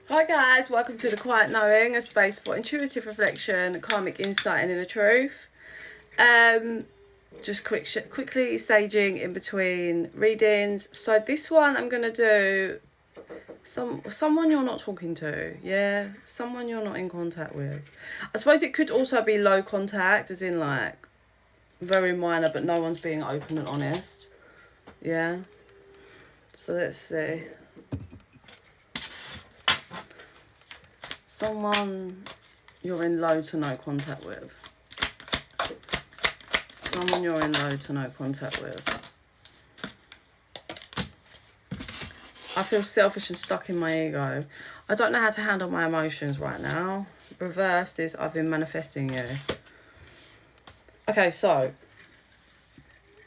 Hi guys, welcome to The Quiet Knowing, a space for intuitive reflection, karmic insight and inner truth. Just quickly staging in between readings. So this one I'm going to do someone you're not talking to, yeah? Someone you're not in contact with. I suppose it could also be low contact, as in like very minor, but no one's being open and honest, yeah? So let's see. Someone you're in low to no contact with. Someone you're in low to no contact with. I feel selfish and stuck in my ego. I don't know how to handle my emotions right now. Reversed is I've been manifesting you. Okay, so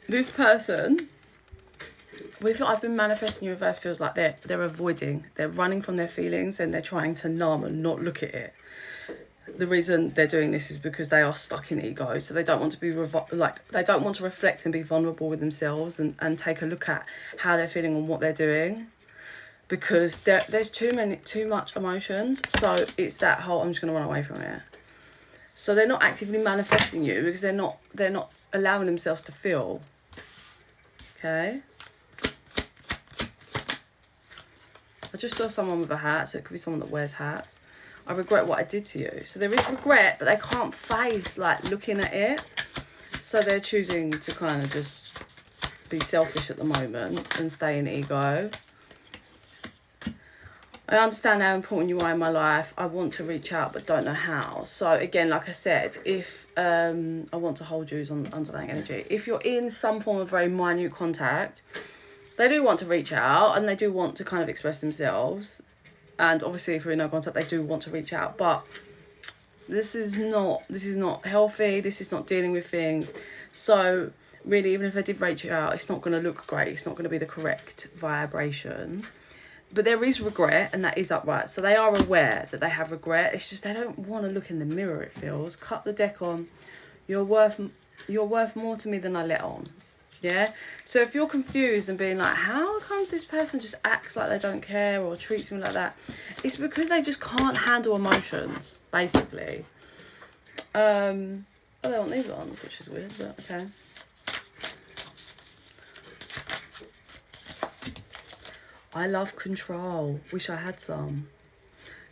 this person, with I've been manifesting you, reverse feels like they're avoiding, they're running from their feelings and they're trying to numb and not look at it. The reason they're doing this is because they are stuck in ego, so they don't want to be they don't want to reflect and be vulnerable with themselves and take a look at how they're feeling and what they're doing, because there's too much emotions. So it's that whole I'm just going to run away from it. So they're not actively manifesting you because they're not allowing themselves to feel. Okay, I just saw someone with a hat, so it could be someone that wears hats. I regret what I did to you. So there is regret, but they can't face like looking at it. So they're choosing to kind of just be selfish at the moment and stay in ego. I understand how important you are in my life. I want to reach out, but don't know how. So again, like I said, if I want to hold you on underlying energy. If you're in some form of very minute contact, they do want to reach out and they do want to kind of express themselves. And obviously, if we're in no contact, they do want to reach out. But this is not healthy. This is not dealing with things. So really, even if they did reach out, it's not going to look great. It's not going to be the correct vibration. But there is regret, and that is upright. So they are aware that they have regret. It's just they don't want to look in the mirror, it feels. Cut the deck on. You're worth more to me than I let on. Yeah? So if you're confused and being like, how comes this person just acts like they don't care or treats me like that? It's because they just can't handle emotions, basically. Oh, they want these ones, which is weird, but okay. I love control. Wish I had some.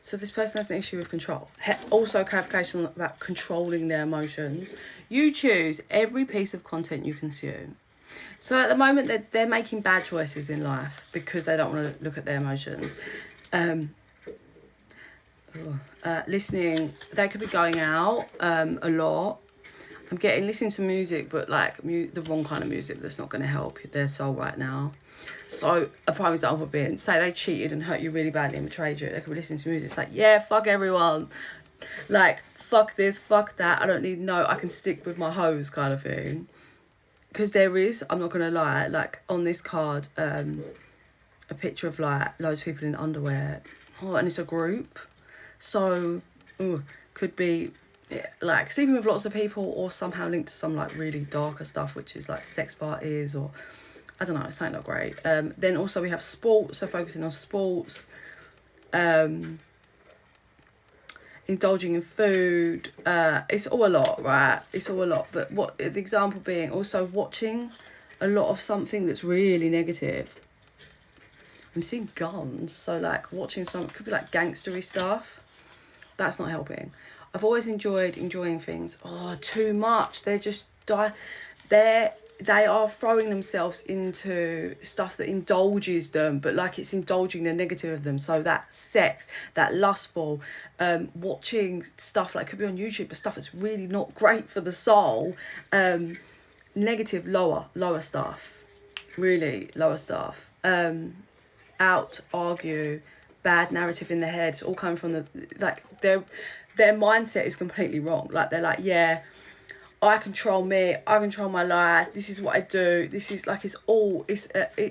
So this person has an issue with control. Also, clarification about controlling their emotions. You choose every piece of content you consume. So at the moment, they're making bad choices in life because they don't want to look at their emotions. Listening, they could be going out a lot. I'm listening to music, but like the wrong kind of music that's not going to help their soul right now. So a prime example being, say they cheated and hurt you really badly and betrayed you. They could be listening to music. It's like, yeah, fuck everyone. Like, fuck this, fuck that. I don't need I can stick with my hoes kind of thing. Because there is, I'm not going to lie, like on this card, a picture of like loads of people in underwear. Oh, and it's a group. So, could be like sleeping with lots of people or somehow linked to some like really darker stuff, which is like sex parties or I don't know, it's something not great. Then also we have sports, so focusing on sports, indulging in food. It's all a lot, right? It's all a lot. But what the example being also watching a lot of something that's really negative. I'm seeing guns, so like watching some, it could be like gangstery stuff. That's not helping. I've always enjoying things. Oh, too much. They're just they are throwing themselves into stuff that indulges them, but like it's indulging the negative of them. So that sex, that lustful, watching stuff like could be on YouTube, but stuff that's really not great for the soul. Negative, lower stuff, really lower stuff. Out, argue, bad narrative in their head. It's all coming from their mindset is completely wrong. Like they're like, yeah, I control me, I control my life, this is what I do, this is like,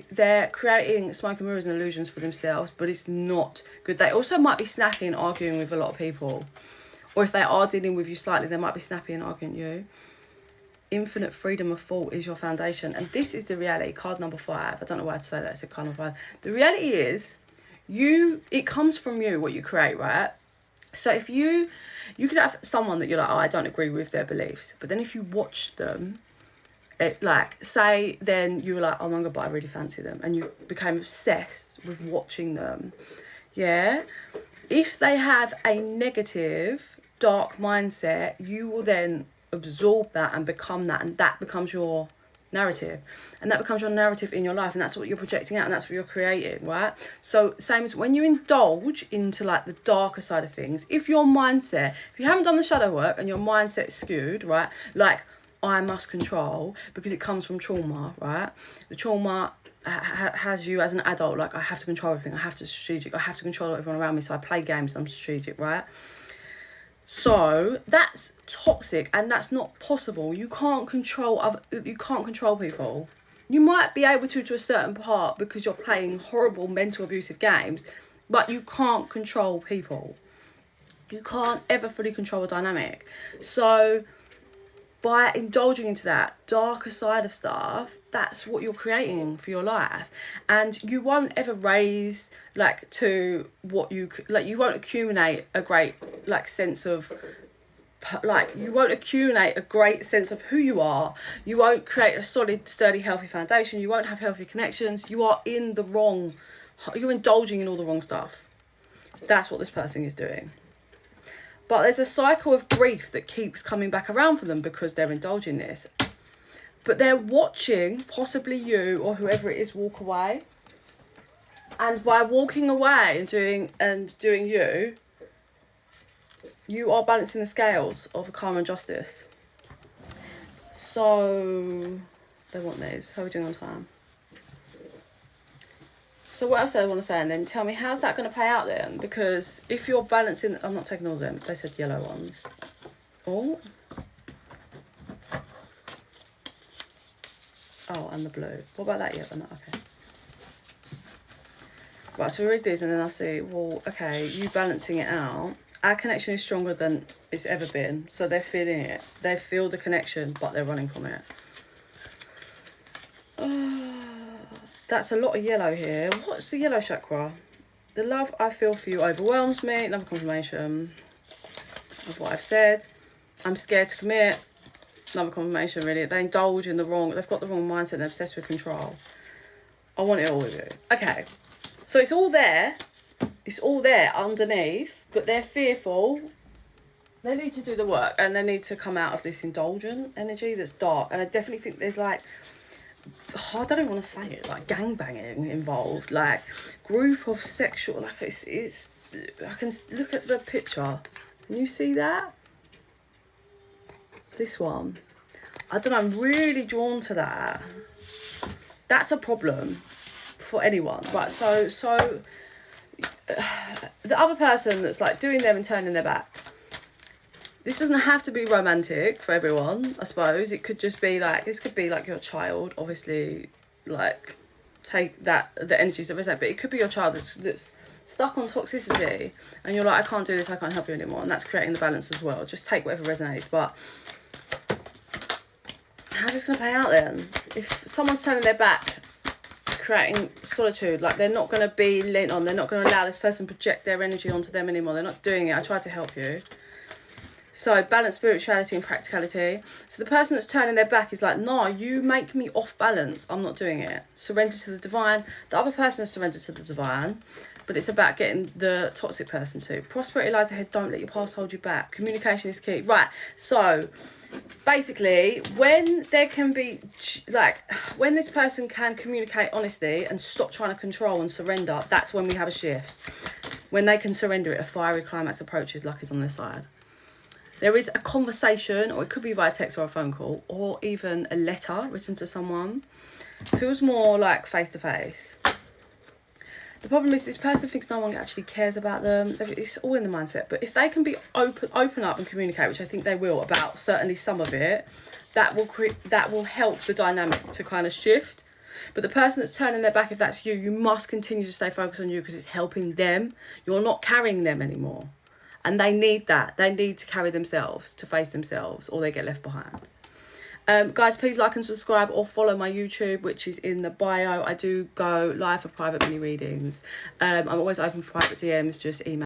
they're creating smoke and mirrors and illusions for themselves, but it's not good. They also might be snappy and arguing with a lot of people, or if they are dealing with you slightly, they might be snappy and arguing you. Infinite freedom of thought is your foundation, and this is the reality. Card number 5. I don't know why I'd say that. It's a card number 5. The reality is it comes from you, what you create, right? So if you could have someone that you're like, oh, I don't agree with their beliefs, but then if you watch them, say then you were like, oh my god, but I really fancy them, and you became obsessed with watching them, yeah, if they have a negative dark mindset, you will then absorb that and become that, and that becomes your narrative, and that becomes your narrative in your life, and that's what you're projecting out, and that's what you're creating, right? So same as when you indulge into like the darker side of things, if you haven't done the shadow work and your mindset's skewed, right, like I must control because it comes from trauma, right? The trauma has you as an adult, like I have to control everything, I have to strategic, I have to control everyone around me, so I play games, I'm strategic, right? So that's toxic, and that's not possible. You can't control people. You might be able to a certain part because you're playing horrible mental abusive games, but you can't control people. You can't ever fully control a dynamic. So by indulging into that darker side of stuff, that's what you're creating for your life. And you won't ever raise like to what you like, you won't accumulate a great like sense of like, you won't accumulate a great sense of who you are. You won't create a solid, sturdy, healthy foundation. You won't have healthy connections. You're indulging in all the wrong stuff. That's what this person is doing. But there's a cycle of grief that keeps coming back around for them because they're indulging this. But they're watching possibly you or whoever it is walk away. And by walking away and doing you are balancing the scales of karma and justice. So they want these. How are we doing on time? So what else do I want to say? And then tell me, how's that going to play out then? Because if you're balancing... I'm not taking all of them. They said yellow ones. Oh, and the blue. What about that yellow? No, okay. Right, so we read these and then I'll see, well, okay, you balancing it out. Our connection is stronger than it's ever been. So they're feeling it. They feel the connection, but they're running from it. That's a lot of yellow here. What's the yellow chakra? The love I feel for you overwhelms me. Another confirmation of what I've said. I'm scared to commit. Another confirmation, really. They indulge in they've got the wrong mindset. They're obsessed with control. I want it all with you. Okay. So it's all there. It's all there underneath, but they're fearful. They need to do the work, and they need to come out of this indulgent energy that's dark. And I definitely think there's like, I don't even want to say it, like gangbanging involved, like group of sexual, like it's I can look at the picture. Can you see that? This one. I don't know, I'm really drawn to that. That's a problem for anyone. Right, so the other person that's like doing them and turning their back. This doesn't have to be romantic for everyone, I suppose. It could just be like, this could be like your child, obviously, like, take the energies that resonate, but it could be your child that's stuck on toxicity, and you're like, I can't do this, I can't help you anymore, and that's creating the balance as well. Just take whatever resonates, but how's this going to play out then? If someone's turning their back, creating solitude, like they're not going to be lent on, they're not going to allow this person to project their energy onto them anymore, they're not doing it. I tried to help you. So balance spirituality and practicality. So the person that's turning their back is like, no, you make me off balance, I'm not doing it. Surrender to the divine. The other person has surrendered to the divine, but it's about getting the toxic person to. Prosperity lies ahead, don't let your past hold you back. Communication is key. Right, so basically, when there can be, like, when this person can communicate honestly and stop trying to control and surrender, that's when we have a shift. When they can surrender it, a fiery climax approaches, luck is on their side. There is a conversation, or it could be via text or a phone call, or even a letter written to someone. It feels more like face-to-face. The problem is this person thinks no one actually cares about them. It's all in the mindset. But if they can be open up and communicate, which I think they will, about certainly some of it, that will help the dynamic to kind of shift. But the person that's turning their back, if that's you, you must continue to stay focused on you because it's helping them. You're not carrying them anymore. And they need that. They need to carry themselves, to face themselves, or they get left behind. Guys, please like and subscribe or follow my YouTube, which is in the bio. I do go live for private mini readings. I'm always open for private DMs, just email